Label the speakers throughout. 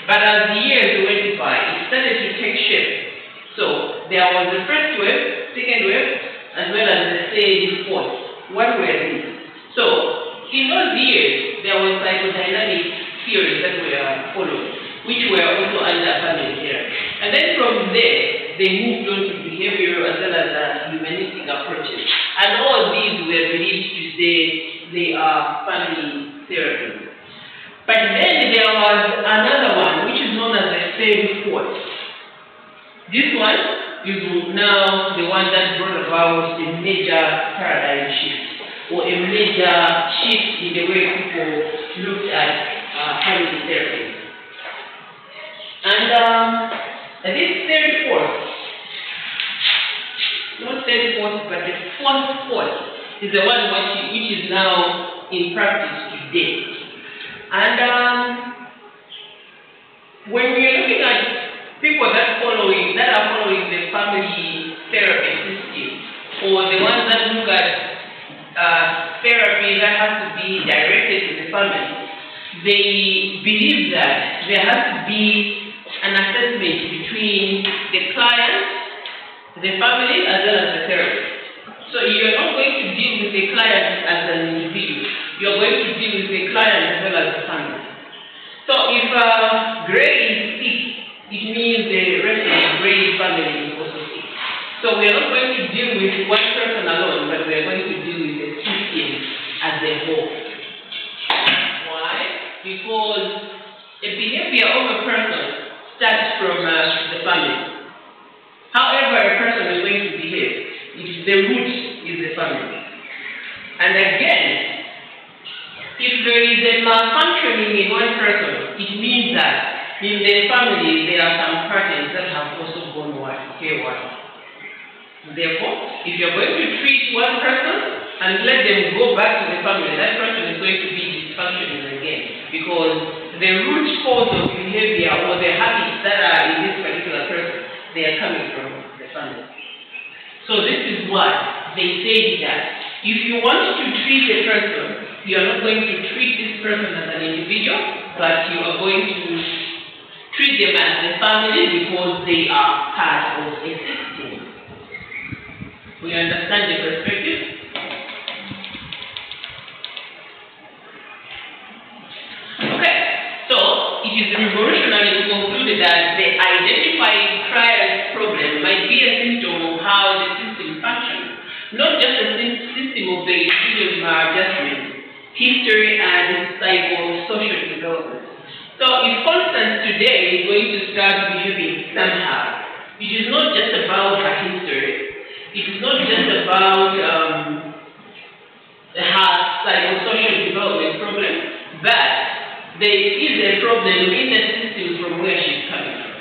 Speaker 1: But as the years went by, it started to take shape. So there was the first wave, second wave, as well as the third, fourth. What were these? So, in those years, there was psychodynamic theories that were followed, which were also under family therapy. And then from there, they moved on to behavioral as well as humanistic approaches. And all these were believed to say they are family therapy. But then there was another one, which is known as the third fourth. This one is now the one that brought about a major paradigm shift, or a major shift in the way people looked at family therapy. And this third fourth, not third fourth, but the fourth is the one which is now in practice today. And when we are looking at people that are following the family therapy system, or the ones that look at therapy that has to be directed to the family, they believe that there has to be an assessment between the client, the family, as well as the therapist. So you're not going to deal with the client as an individual. You're going to deal with the client as well as the family. So if Gray is sick, it means the rest of the Gray family is also sick. So we are not going to deal with one person alone, but we are going to deal with the system as a whole. Why? Because the behavior of a person starts from the family. However a person is going to behave, the root is the family. And again, if there is a malfunctioning in one person, it means that in the family there are some patterns that have also gone haywire. Therefore, if you're going to treat one person and let them go back to the family, that person is going to be dysfunctioning again, because the root cause of behavior or the habits that are in this particular person, they are coming from the family. So this is why they say that if you want to treat a person, you are not going to treat this person as an individual, but you are going to treat them as a family because they are part of a system. We understand the perspective? Okay, so it is revolutionary to conclude that the identifying triad problem might be a symptom of how the system functions, not just a system of the individual adjustment, history, and psychosocial development. So if Constance today is going to start behaving somehow, it is not just about her history. It is not just about her psychosocial development problem, but there is a problem in the system from where she's coming from.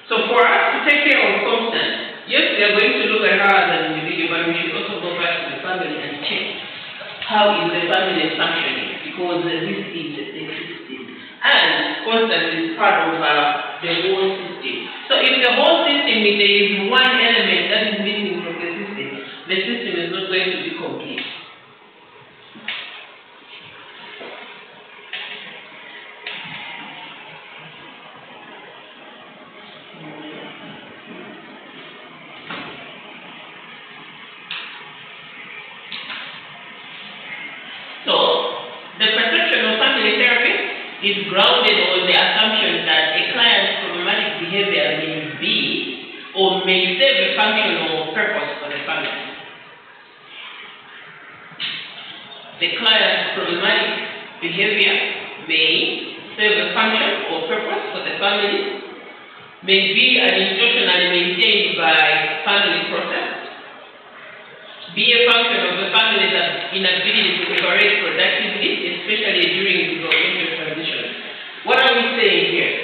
Speaker 1: So for us to take care of Constance, yes, we are going to look at her as an individual, but we should also go back to the family and check how is the family functioning, because this is the system. And Constance is part of the whole system. So if the whole system, if there is one element that is missing from the system is not going to be complete. So, the perception of family therapy is grounded on the assumption that a client's problematic behavior may be or may serve a function or purpose for the family. The client's problematic behavior may serve a function or purpose for the family, may be an institutionally maintained by family process, be a function of the family's inability to operate productively, especially during developmental transition. What are we saying here?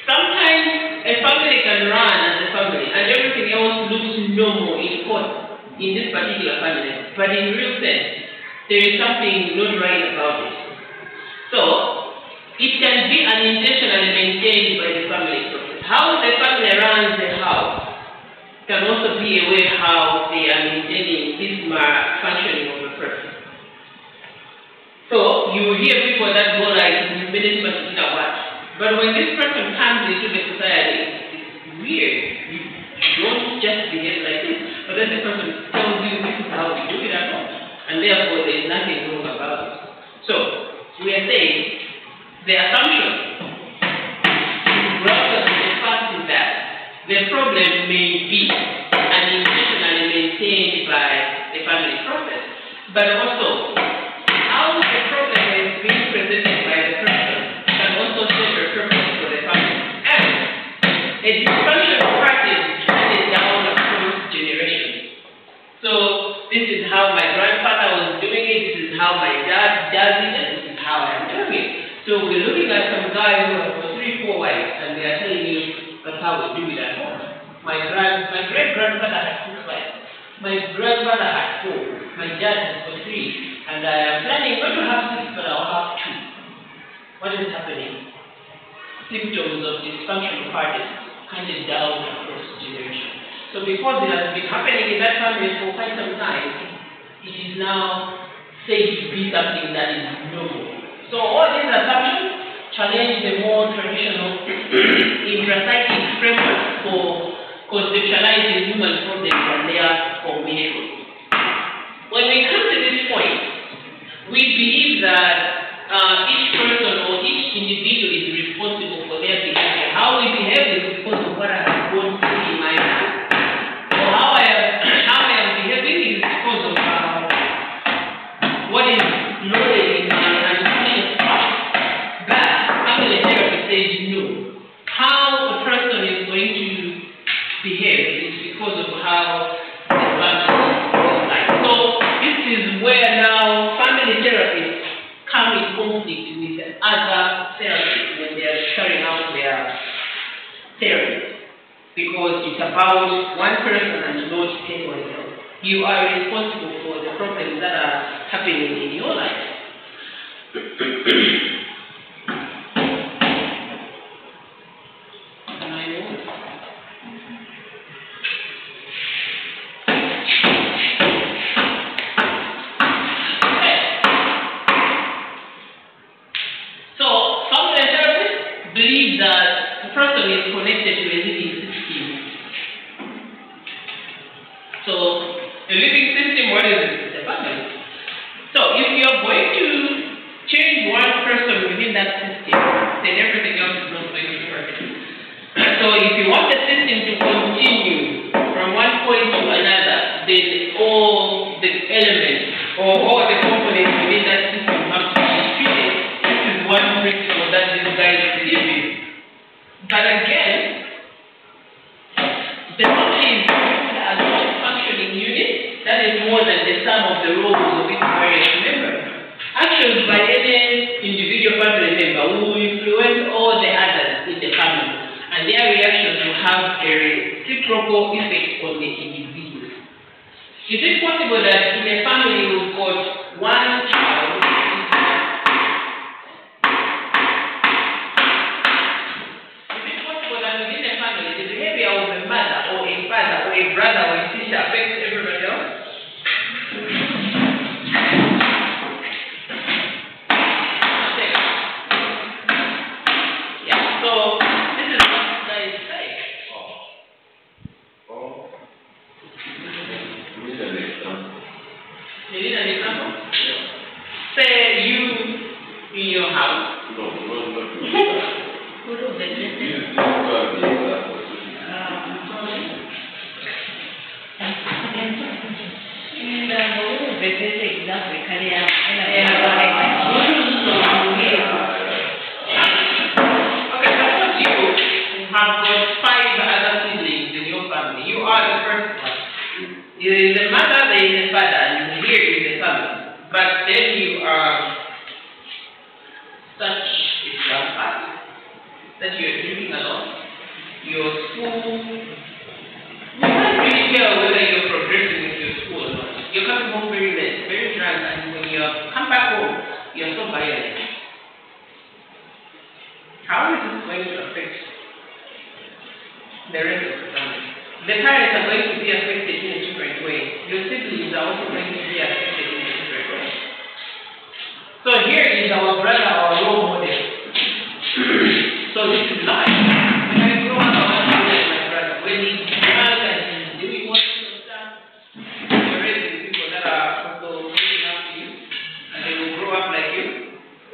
Speaker 1: Sometimes a family can run as a family and everything else looks normal in court in this particular family, but in real sense, there is something not right about it. So, it can be unintentionally maintained by the family process. How the family runs the house can also be a way how they are maintaining this functioning of the person. So, you will hear people that go like, this minister what? But when this person comes into the society, it's weird. You don't just behave like this. But then the person tells you this is how we do it at home. And therefore there is nothing wrong about it. So we are saying the assumption rather than the fact is that the problem may be unintentionally maintained by the family process, but also how the problem is being presented by the person can also set a purpose for the family. And a dysfunctional practice is handed down across generations. So this is how my grandfather was doing it, this is how my dad does it, and this is how I'm doing it. So we're looking at some guys who have 3, 4 wives, and they are telling you that's how we do it at home. My great-grandfather had 6 wives. My grandfather had 4. My dad has got 3. And I am planning not to have 6, but I'll have 2. What is happening? Symptoms of dysfunctional parties handed down across generations. So because it has been happening in that family for quite some time, it is now said to be something that is normal. So all these assumptions challenge the more traditional intrapsychic framework for conceptualizing human problems and their formation. When we come to this point, we believe that each person or each individual is responsible for their behavior. How we behave is because of what I have gone through in my life. Or how I am behaving is because of what is loaded in my unconscious part. But family therapy says no. How a person is going to behave is because of how the family is like. So this is where now family therapists come in conflict with other therapists when they are carrying out their therapy. Because it's about one person and not anyone else. You are responsible for the problems that are happening in your life.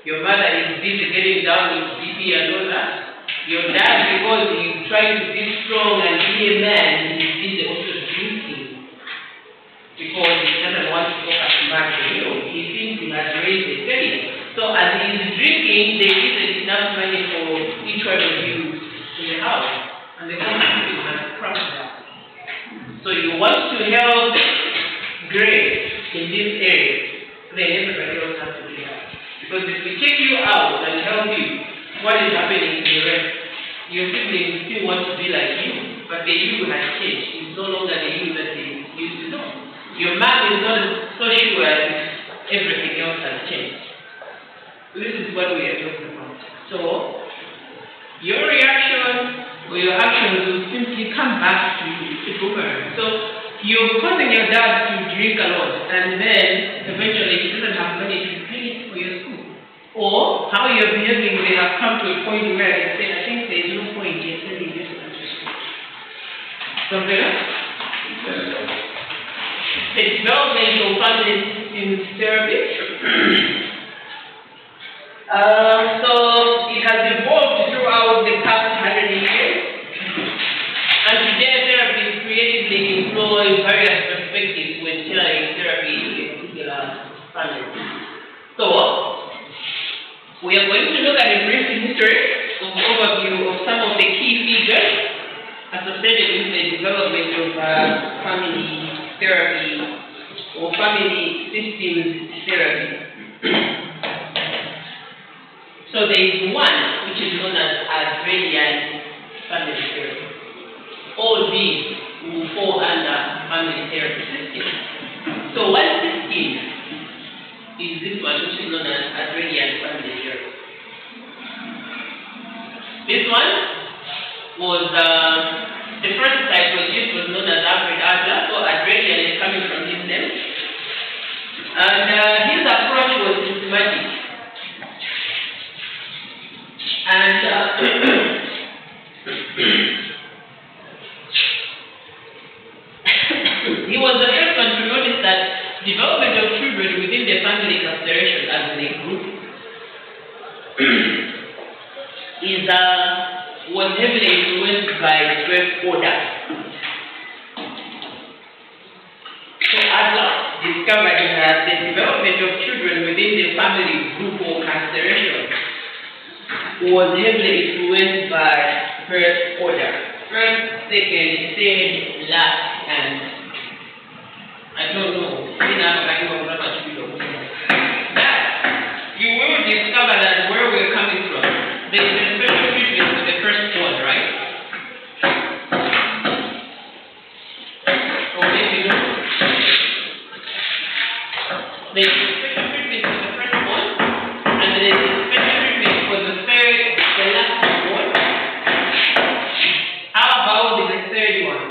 Speaker 1: Your mother is busy getting down with BP and all that. Your dad, because he's trying to be strong and be a man, he's busy also drinking. Because he doesn't want to talk as much. He thinks he has raised a family. So as he is drinking, there isn't enough money for each one of you in the house. And the whole family has crushed that. So you want to help Grace in this area, then everybody else has to do that. Because if we take you out and help you, what is happening to the rest? Your siblings still want to be like you, but the you has changed. It's no longer the you that they used to know. Your mom is not so sure everything else has changed. This is what we are talking about. So, your reaction or your actions will simply come back to boomerang. So, you're causing your dad to drink a lot, and then eventually he doesn't have money to pay for your school. Or how you're behaving, they have come to a point where they say, I think there's no point in sending you to school. Something else? The development of family systems therapy. So it has evolved throughout the past 100 years. And today therapy is creatively employs various perspectives when tailoring therapy to a particular family. So we are going to look at a brief history of overview of some of the key figures associated with the development of family therapy or family systems therapy. So there is one which is known as Adrenian family therapy. All these will fall under family therapy system. So one system is this one which is known as Adrenian family therapy. This one was the first psychologist was known as Alfred Adler, so Adrenian is coming from his name. And his approach was systematic. And he was the first one to notice that development of children within the family consideration as a group was heavily influenced by birth order. So Adler discovered that the development of children within the family group or consideration was heavily influenced by birth order. First, second, third, last, and I don't know. That you will discover that where we're coming from, there is a special treatment for the first one, right? Or maybe no. There is a special treatment for the first one, and there is a special treatment for the third, the last one. How about the third one?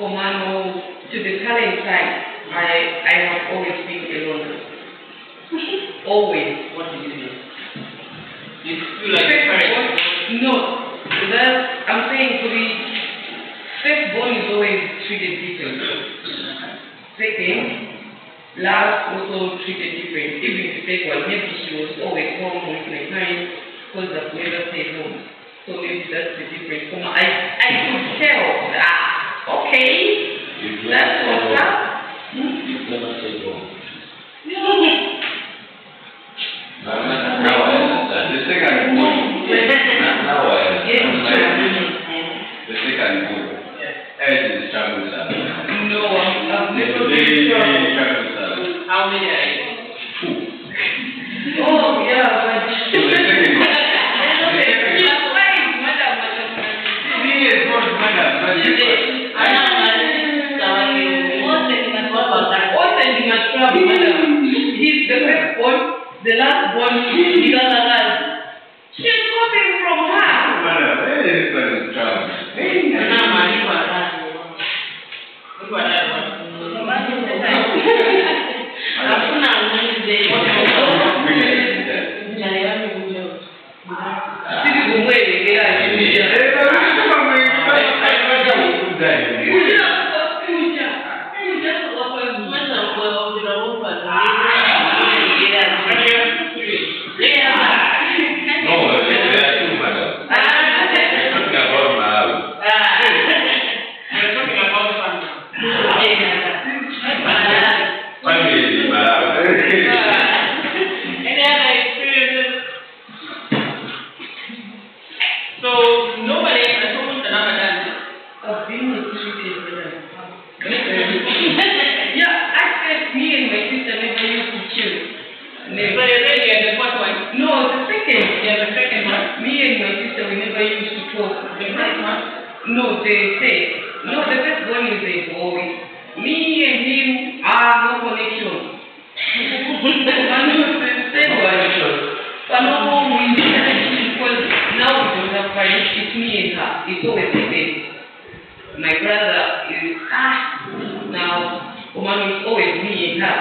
Speaker 2: to the current time, I have always been alone. Always.
Speaker 1: What do you mean? You feel like parents?
Speaker 2: No. I'm saying for the firstborn is always treated different. Second, last also treated different. Even the second one, maybe she was always home with my parents because I've never stayed home. So maybe that's the difference. I could tell that, okay, that's what's up.
Speaker 3: You've never stayed home.
Speaker 2: No.
Speaker 3: Now I understand. The second point. Now I understand. The second point. Ed is travel service.
Speaker 2: No, I've never been
Speaker 3: travel service.
Speaker 1: How many are you?
Speaker 3: 2.
Speaker 2: Oh, yeah, but...
Speaker 3: So the second one.
Speaker 2: He's the first born, the last born, he doesn't have. She's coming from her.
Speaker 3: Madam, where is this travel?
Speaker 2: No, the first one is a boy. Me and him are no connection. But no, we because now we don't have parents, it's me and her. It's always the same. My brother is now Oman is always me and her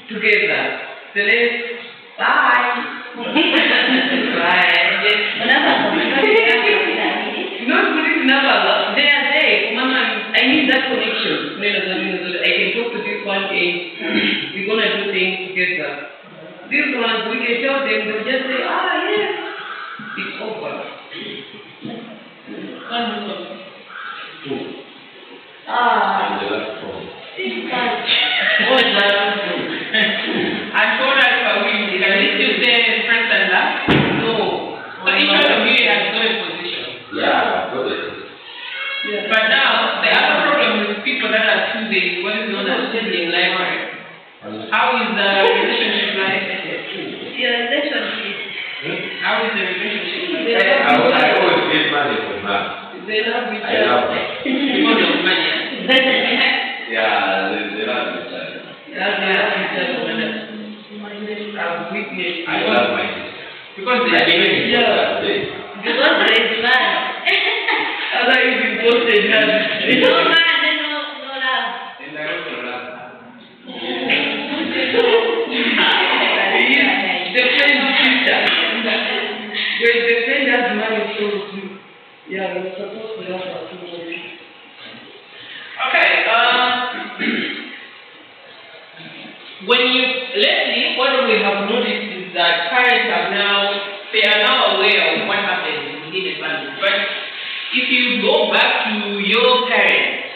Speaker 2: together. The rest, bye. Bye. Not putting never. They are there. Mama, I need that connection. I can talk to this one and we're gonna do things together. These ones we can tell them, they'll just say, yes. It's over.
Speaker 3: 2.
Speaker 2: And
Speaker 3: the last one.
Speaker 1: What's that? I'm sure that we can still say first and last.
Speaker 2: no.
Speaker 1: So each one of you has got a position.
Speaker 3: Yeah, I've got it.
Speaker 2: Yeah.
Speaker 1: But now, the other problem is people that are choosing what is known as sibling library. How is the relationship like?
Speaker 2: Your relationship.
Speaker 1: How is the relationship?
Speaker 2: They
Speaker 3: I always get money from her.
Speaker 2: They love each
Speaker 3: I love
Speaker 2: other.
Speaker 3: her.
Speaker 1: Because of money.
Speaker 3: Yeah, they love each other.
Speaker 2: Yeah, they love each other. I've witnessed.
Speaker 3: I love my sister.
Speaker 1: Because they
Speaker 3: I even
Speaker 2: Yeah.
Speaker 4: Because there is love.
Speaker 2: Other even posted that.
Speaker 4: No man, no love.
Speaker 3: And I also love her.
Speaker 2: The friend's sister. When the friend has money, so yeah, we're supposed to love our children.
Speaker 1: Okay, lately, what we have noticed is that parents they are now aware of what happens within the family. But if you go back to your parents,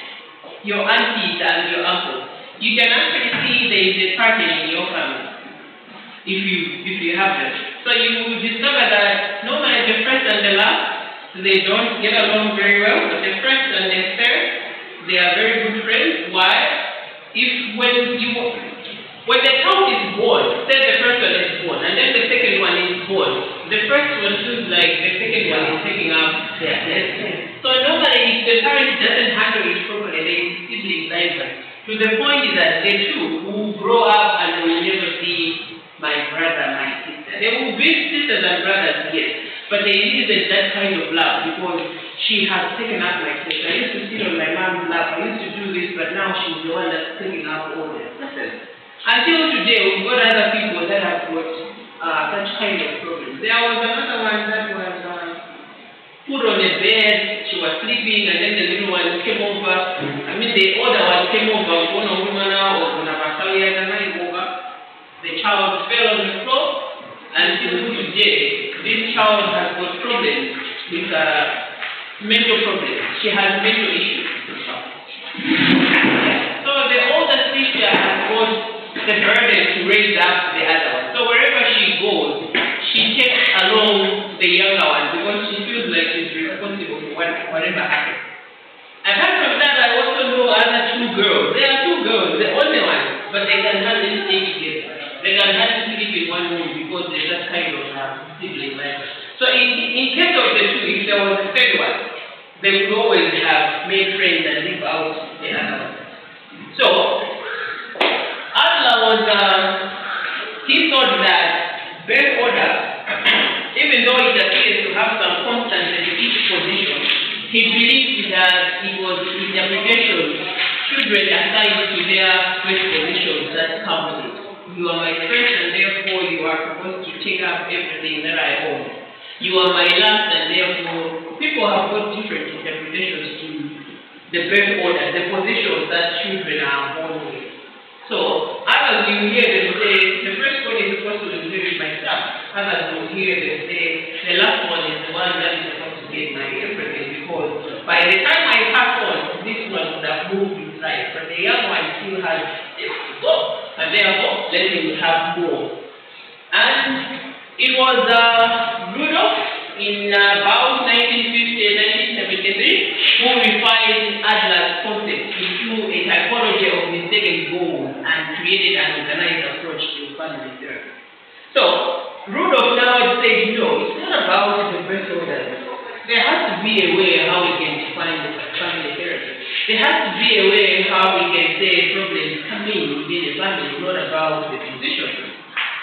Speaker 1: your aunties and your uncles, you can actually see there is a pattern in your family. If you have them. So you will discover that normally the first and the last, they don't get along very well, but the first and the third, they are very good friends. Why? When the child is born, say the first one is born, and then the second one is born, the first one feels like the second one is taking up their place. So normally if the parent doesn't handle it properly, they sibling rivalry. To the point is that they too will grow up and will never see my brother, my sister. They will be sisters and brothers, yes, but there isn't that kind of love because she has taken up my place. I used to sit on my mom's lap. I used to do this, but now she's the one that's taking up all this. Until today, we've got other people that have got such kind of problems. There was another one that was put on a bed. She was sleeping, and then the little one came over. I mean, the older one came over. The child fell on the floor, and till today, this child has got problems with mental problems. She has mental issues. So the older sister has got the burden to raise up the other one. So wherever she goes, she takes along the younger one because she feels like she's responsible for whatever happens. Apart from that, I also know other two girls. There are two girls, the only ones, but they can hardly stay together. They can hardly sleep in one room because they're just kind of sibling like that. So in case of the two, if there was a third one, they would always have made friends and leave out the other one. So Allah was, he thought that birth order, even though it appears to have some constants in each position, he believed that it was in the application children assigned to their birth positions that come with it. You are my first, and therefore you are supposed to take up everything that I own. You are my last, and therefore people have got different interpretations to the birth order, the positions that children are born with. So others you hear them say the first one is supposed to inherit my stuff. Others will hear them say the last one is the one that is supposed to get my everything, because by the time I pass on, this one would have moved in life, but the young one still has it to go, and therefore let him have more. And it was Rudolph in about 1950 1973 who refined Adler's concept into a typology of mistaken goals and created an organized approach to family therapy. So Rudolph now said, no, it's not about the birth order. There has to be a way how we can define the family therapy. There has to be a way how we can say problems come in within the family, not about the position.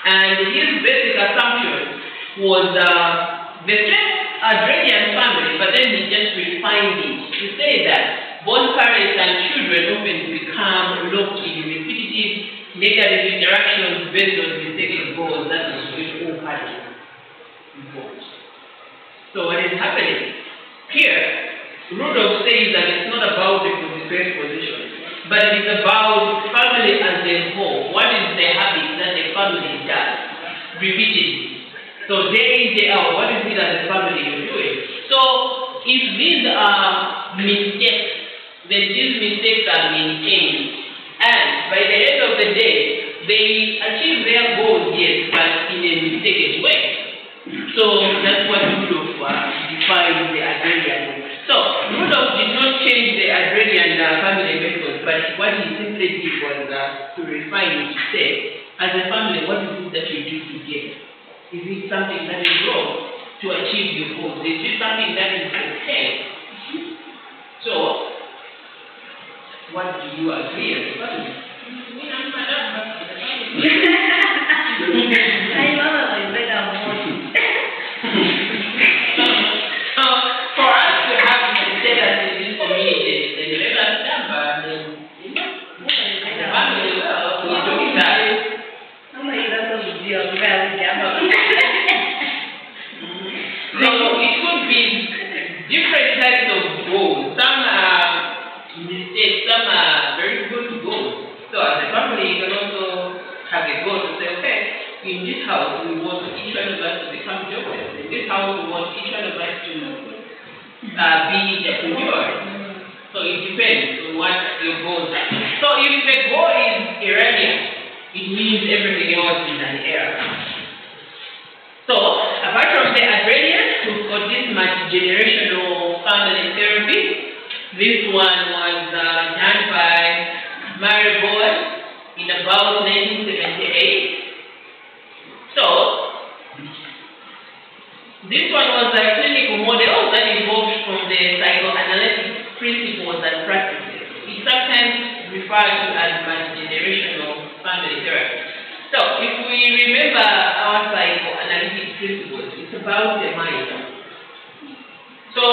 Speaker 1: And his basic assumption was the same Adrenian family, but then he just refined it to say that both parents and children often become locked in repetitive negative interactions based on mistaken goals that is with all parties involved. So what is happening? Here, Rudolph says that it's not about the birth position, but it is about family as a whole. What is the habit that the family does repeatedly? So day in, day out, what is it that the family is doing? So if these are mistakes, then these mistakes are maintained. And by the end of the day, they achieve their goals, yes, but in a mistaken way. So that's what Rudolph defined the Adrenian. So Rudolph did not change the Adrenian family method, but what he simply did was to refine it to say, as a family, what is it that you do together? Is it something that is wrong to achieve your goals? Is it something that is okay? So, what do you agree as a family? For us to have the status in this community, then let us number, and the family will do that. So it could be different types of goals. Some are mistakes, some are very good goals. So as a family, you can also have a goal to say, okay, in this house we want each one of us to become jobless. In this house we want each one of us to be entrepreneurs. So it depends on what your goals are. So if the goal is irrelevant, it means everything else is an error. So, apart from the Adrenian, we've got this multi-generational family therapy. This one was done by Mary Bowen in about 1978. So, this one was a clinical model that evolved from the psychoanalytic principles and practices. It's sometimes referred to as multi-generational family therapy. So, if we remember our psychoanalytic principles, it's about the mind. So,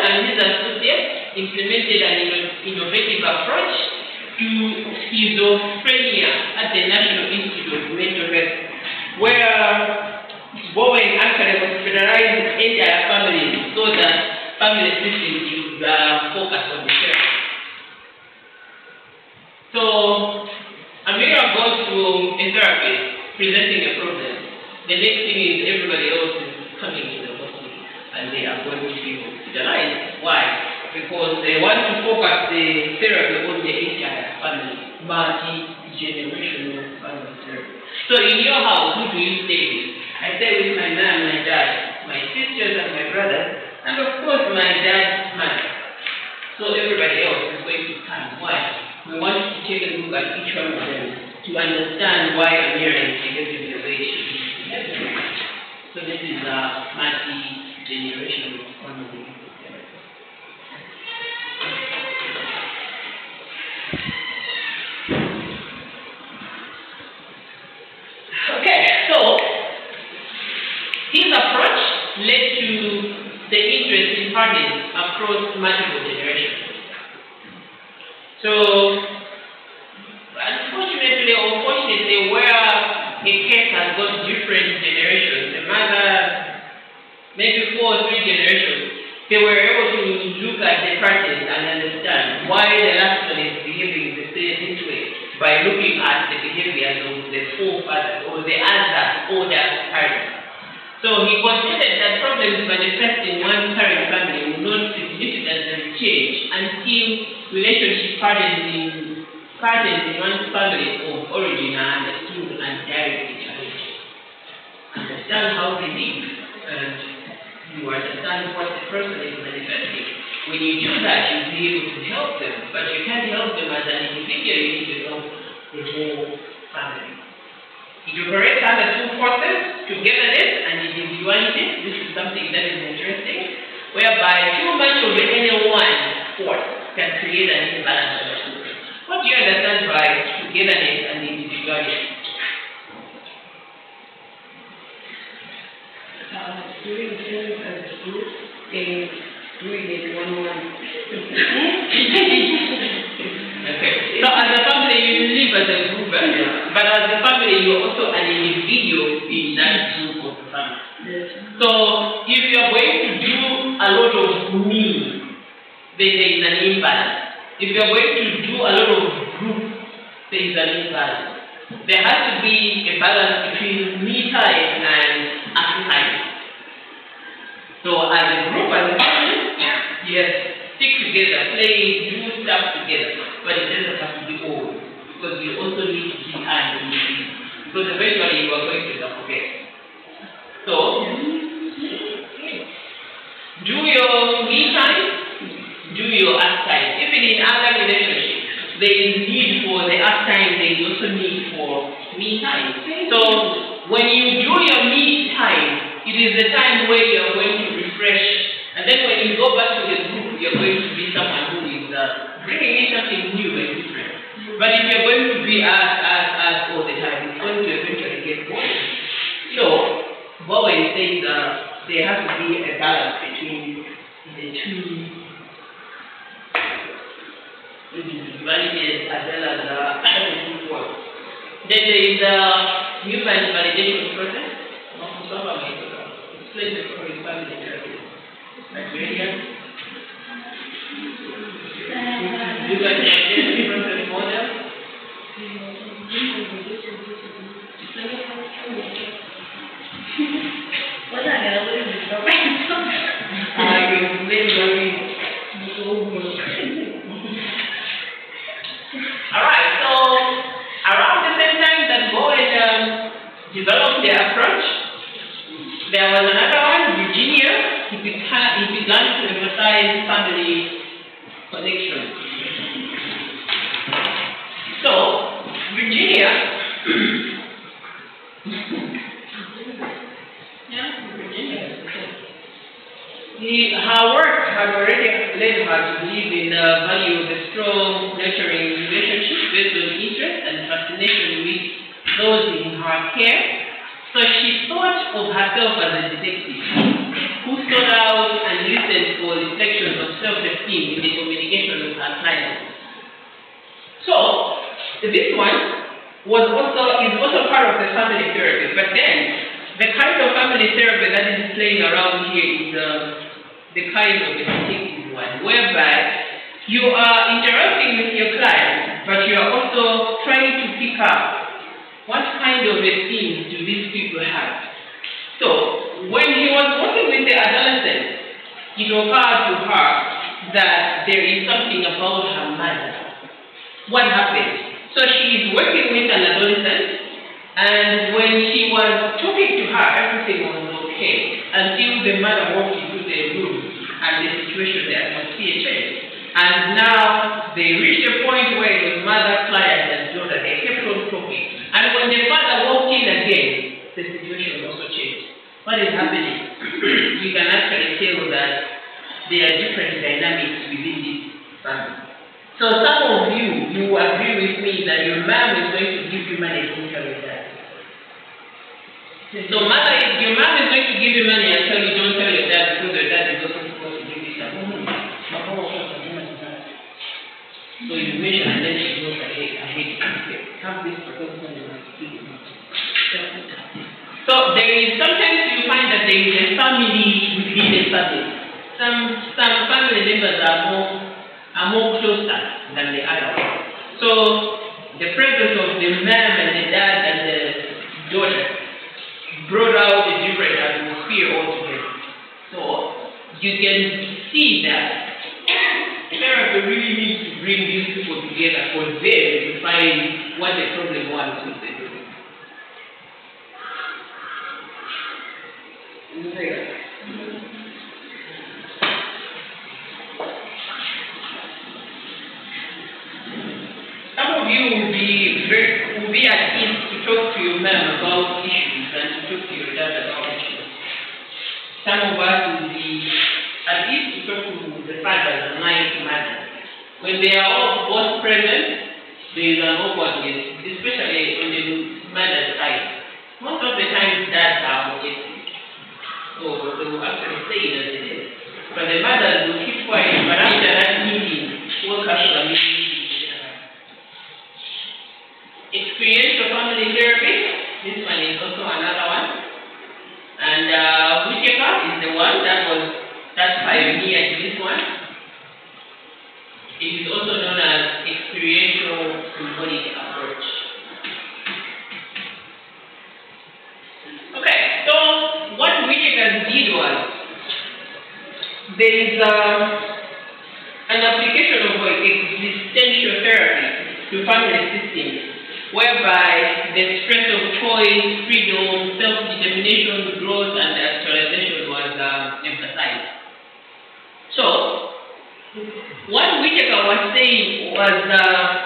Speaker 1: and his associates implemented an innovative approach to schizophrenia at the National Institute of Mental Health, where Bowen actually hospitalized entire families so that family systems should focus on the care. So, Amira goes to a therapist presenting a problem. The next thing is everybody else is coming to the hospital and they are going to be hospitalized. Why? Because they want to focus the therapy on the entire family, multi-generational family therapy. So in your house, who do you stay with? I stay with my mom, my dad, my sisters and my brother, and of course my dad's mother. So everybody else is going to come. Why? We want to take a look at each one of them to understand why Amira is behaving the way she is behaving. So this is a multi-generational family. Okay, so his approach led to the interest in parties across multiple generations. So, unfortunately or fortunately, where a case has got different generations, the mother, maybe 4 or 3 generations, they were able to look at the parties and understand why the last one is behaving the same way by looking at the behaviors of the forefathers or the other older parents. So he considered that problems manifest in one parent family will not significantly change until relationship patterns in one's family of origin are understood and directly challenged. Understand how they live, and you understand what the person is manifesting. When you do that, you'll be able to help them, but you can't help them as an individual, you need to help the whole family. It operates under 2 forces, togetherness and individuality. This is something that is interesting, whereby too much of any one force can create an imbalance of the two. What do you understand by togetherness and individuality?
Speaker 2: Doing things as a group and doing it one-on-one.
Speaker 1: Okay. So as a family, you live as a group, but as a family, you're also an individual in that group of the family.
Speaker 2: Yes.
Speaker 1: So if you are going to do a lot of me, then there is an imbalance. If you are going to do a lot of group, there is an imbalance. There has to be a balance between me time and us time. So as a group, as a family, yes, stick together, play, do stuff together, but it doesn't have to be all, because you also need to be an individual, because eventually you are going to forget. So, do your me time, do your us time. Even in other relationships, there is need for the us time, there is also need for me time. So, when you do your me time, it is the time where you are going to refresh. And then when you go back to the group, you're going to be someone who is bringing in something new and different. But if you're going to be as all the time, it's going to eventually get boring. So, Bowen says there has to be a balance between the two individualities as well as the group work. Then there is the human validation process. Explain the story family therapy. Nigerian. You guys have a process model.
Speaker 4: What are you doing?
Speaker 2: I will explain very
Speaker 1: Alright, so around the same time that Bowen developed the approach, there was another one, Virginia. He began to emphasize family connection. So, Virginia, her work had already led her to believe in the value of a strong, nurturing relationship based on interest and fascination with those in her care. So she thought of herself as a detective who sought out and listened for reflections self-esteem in the communication with our clients. So, this one is also part of the family therapy, but then the kind of family therapy that is playing around here is the kind of distinctive one, whereby you are interacting with your client, but you are also trying to pick up what kind of esteem do these people have. So, when he was working with the adolescent, it occurred to her that there is something about her mother. What happened? So she is working with an adolescent, and when she was talking to her, everything was okay, until the mother walked into the room, and the situation, the atmosphere changed. And now they reached a point where it was mother, client, and daughter. They kept on talking. And when the father walked in again, the situation also changed. What is happening? You can actually tell that there are different dynamics within this family. So some of you agree with me that your mom is going to give you money, don't tell your dad. So your mom is going to give you money and tell you don't tell your dad, because your dad is also supposed to give you some money. So you mention, and then she goes ahead. Have this proposal in my student. So sometimes you find that there is a family within a family. Some family members are more closer than the other. So the presence of the mom and the dad and the daughter brought out a different atmosphere altogether. So you can see that therapy really needs to bring these people together for them to find what the problem was with them. Some of you will be at ease to talk to your mom about issues and to talk to your dad about issues. Some of us will be at ease to talk to the fathers and like mothers. When they are all both present, there is an awkwardness, especially on the mother's side. Most of the time, dads are objective. So they will actually say it as it is. But the mothers will keep quiet, but after that meeting, we'll come to a meeting. Experiential family therapy, this one is also another one. And Whitaker is the one that's pioneered this one. It is also known as experiential symbolic approach. Okay, so what Whitaker did was, there is an application of existential therapy to family systems, whereby the stress of choice, freedom, self-determination, growth, and actualization was emphasized. So, what Whitaker was saying was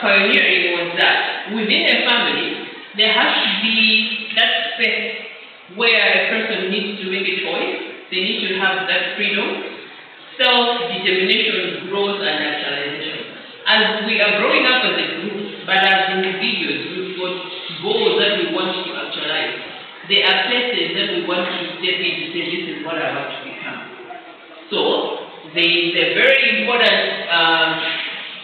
Speaker 1: pioneering was that within a family, there has to be that space where a person needs to make a choice. They need to have that freedom, self-determination, growth, and actualization. As we are growing up as a group, but as individuals, we've got goals that we want to actualize. There are places that we want to step in to say, this is what I want to become. So, there is a very important,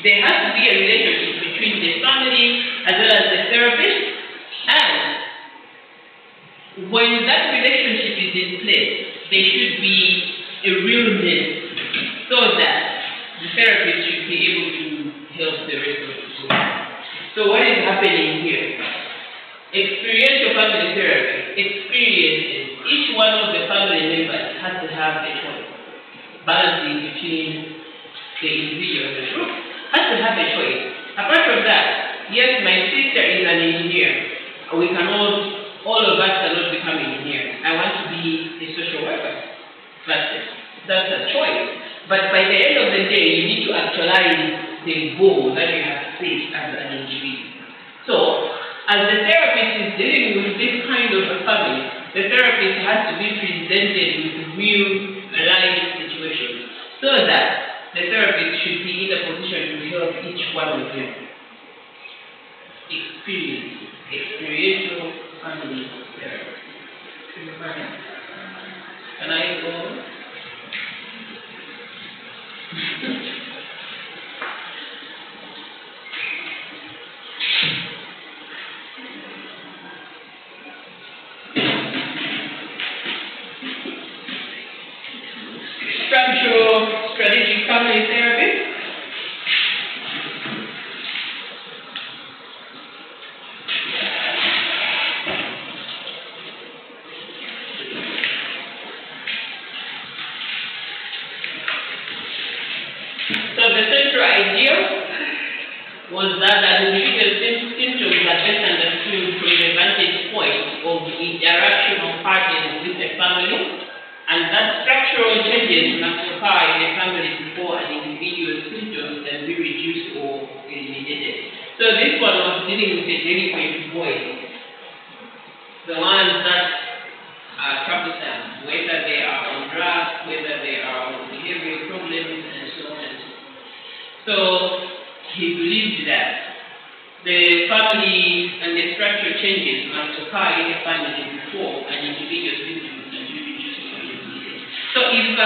Speaker 1: there has to be a relationship between the family as well as the therapist, and when that relationship is in place, there should be a realness so that the therapist should be able to help the rest of the group. So what is happening here? Experiential family therapy experiences. Each one of the family members has to have a choice. Balancing between the individual and the group has to have a choice. Apart from that, yes, my sister is an engineer. We cannot, all of us cannot become engineers. I want to be a social worker. That's a choice. But by the end of the day, you need to actualize the goal that you have set as an individual. So, as the therapist is dealing with this kind of a family, the therapist has to be presented with real life situations so that the therapist should be in a position to help each one of them experience experiential family therapy. Can I go? structural strategic family therapy. So the central idea was that an individual symptoms are best understood from the vantage point of interaction of parties with the family, and that structural changes must occur in the family before an individual's symptoms can be reduced or eliminated. So this one was dealing with the delinquent boys, the ones that are troublesome, whether they are on drugs, whether they are on behavioral problems, and so on and so on. So he believed that the family and the structural changes must occur in the family before an individual's symptoms can be reduced or eliminated. So if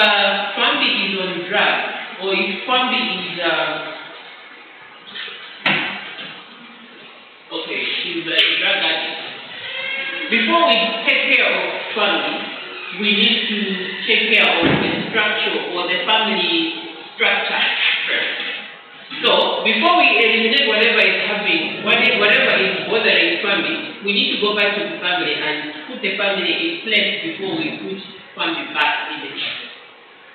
Speaker 1: family is on drugs, or if family is she's a drug addict, before we take care of family, we need to take care of the structure or the family structure first. So, before we eliminate whatever is happening, whatever is bothering family, we need to go back to the family and put the family in place before we put family back in the place.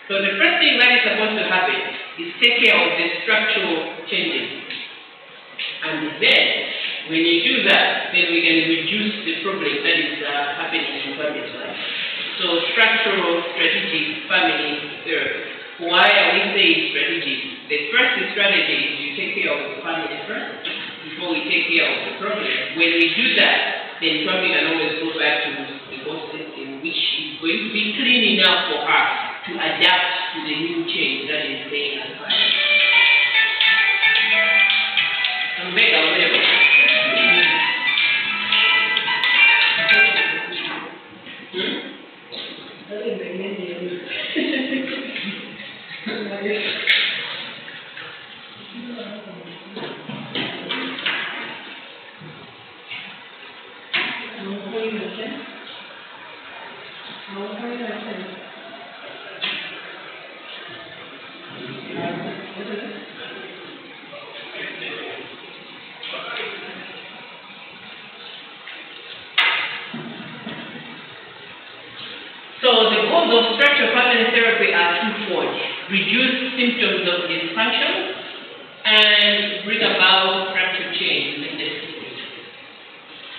Speaker 1: So, the first thing that is supposed to happen is take care of the structural changes. And then, when you do that, then we can reduce the problem that is happening in family life. So, structural, strategic family therapy. Why are we saying strategic? The first strategy is you take care of the family first before we take care of the problem. When we do that, then family can always go back to the old system, which is going to be clean enough for her to adapt to the new change that is being applied. So the goals of structural family therapy are twofold: reduce symptoms of dysfunction and bring about structural change in the system.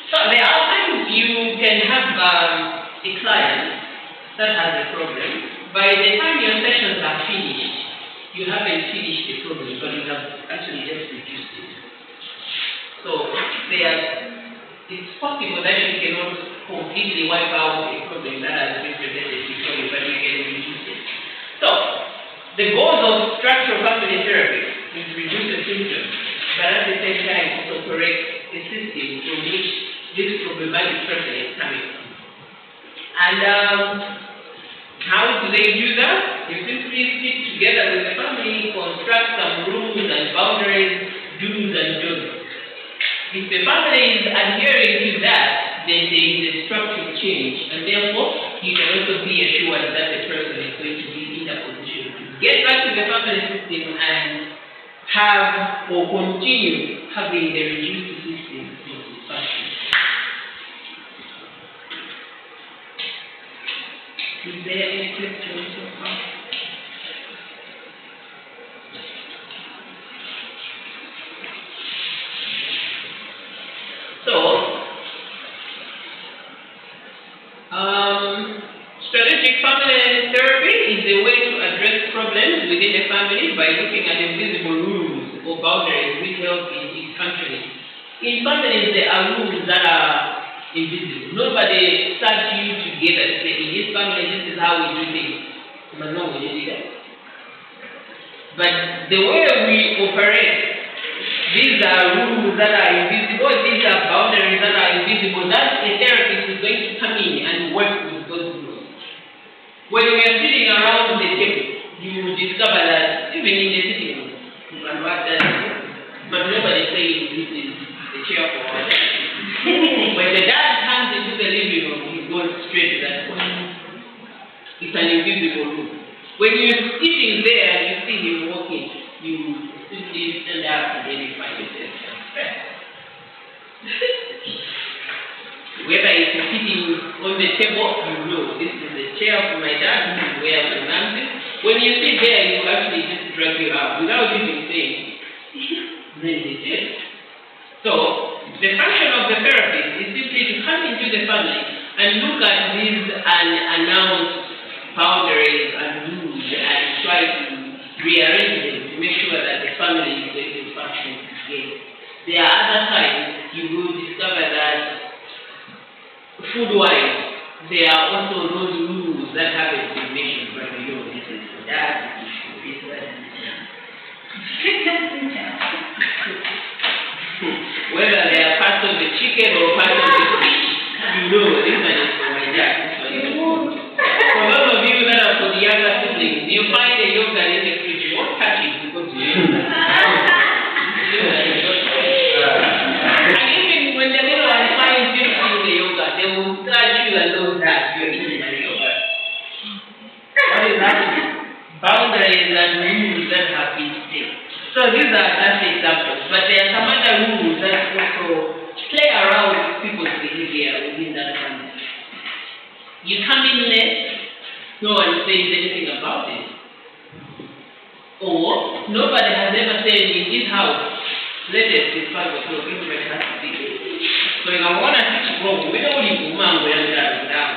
Speaker 1: So there are times you can have a client that has a problem. By the time your sessions are finished, you haven't finished the problem, but you have actually just reduced it. So it's possible that you cannot completely wipe out a problem that has been presented before you, but you can reduce it. So, the goals of structural family therapy is to reduce the symptoms, but at the same time also correct the system from which this problematic person is coming from. And how do they do that? You simply sit together with the family, construct some rules and boundaries, do's and don'ts. If the family is adhering to that, then there is a structural change, and therefore you can also be assured that the person is going to be in a position to get back to the family system and have or continue having the reduced system of dysfunction. Is there any questions so far? So, strategic family therapy is a way to address problems within a family by looking at invisible rules or boundaries which help in its functioning. In families, there are rules that are invisible. Nobody starts you together to say, in this family, this is how we do things. But no, we do that. But the way we operate, these are rules that are invisible, these are boundaries that are invisible. That a therapist is going to come in and work with those rules. When we are sitting around the table, you will discover that even in the sitting room, you can work that, but nobody says this is the chair for our dad. When the dad comes into the living room, he goes straight to that point. It's an invisible rule. When you're sitting there and you see him walking, you simply stand up and identify yourself. Whether it's sitting on the table, you know, this is the chair of my dad, this is where my mom is. When you sit there, you actually just drag you out without even saying, then it is. So, the function of the therapist is simply to come into the family and look at these unannounced boundaries and rules and try to rearrange them to make sure that the family is going to function together. There are other times you will discover that food-wise, there are also those rules that haven't been mentioned, but you know, this is that, this is that. Whether they are parts of the chicken or parts of the fish, you know, this one is for my dad, this one is for me. For those of you that are for the younger siblings, you find a yogurt in the fridge, you won't touch it because you know. And even when the little one finds you eating the yogurt, they will touch you and know that you're eating the yogurt. What is happening? Boundaries and rules that have been set. So these are just examples, but there are some other rules that also play around with people's behavior within that family. You come in late, no one says anything about it. Or nobody has ever said in this house, latest is 5 o'clock, everybody has to be there. So if I want to teach wrong, we don't need to mom where we are down.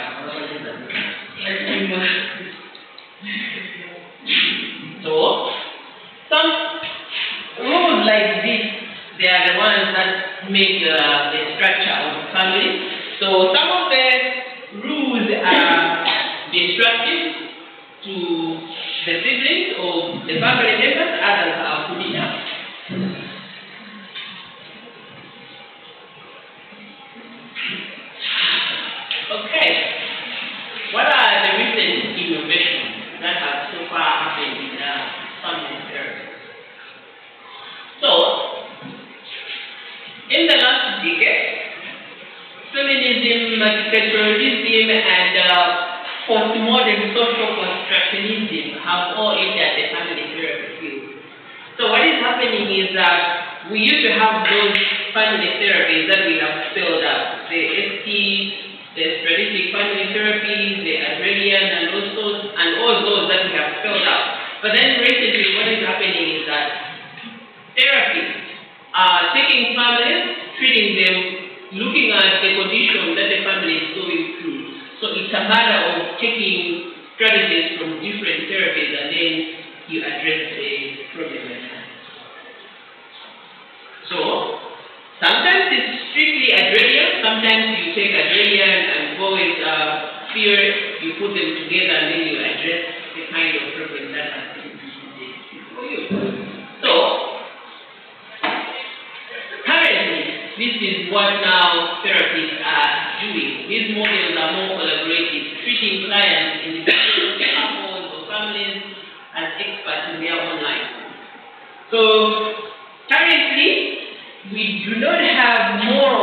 Speaker 1: So some rules like this, they are the ones that make the structure of the family. So some of the rules are destructive to the siblings or the family members, others are put it up. Okay, what are the recent innovations that have so far happened in family therapy? So, in the last decade, feminism, multiculturalism, and postmodern social constructionism have all entered the family therapy field. So what is happening is that we used to have those family therapies that we have spelled out, the ST, the strategic family therapy, the agrarian, and all those that we have spelled out. But then recently what is happening is that therapists are taking families, treating them, looking at the condition that the family is going through. So it's a matter of taking strategies from different therapies and then you address the problem at hand. So sometimes it's strictly agrarian, sometimes you take agrarian and go with theory, you put them together and then you address the kind of problem that has been for you. So this is what now therapists are doing. These models are more collaborative, treating clients in individual couples or families as experts in their own life. So currently, we do not have more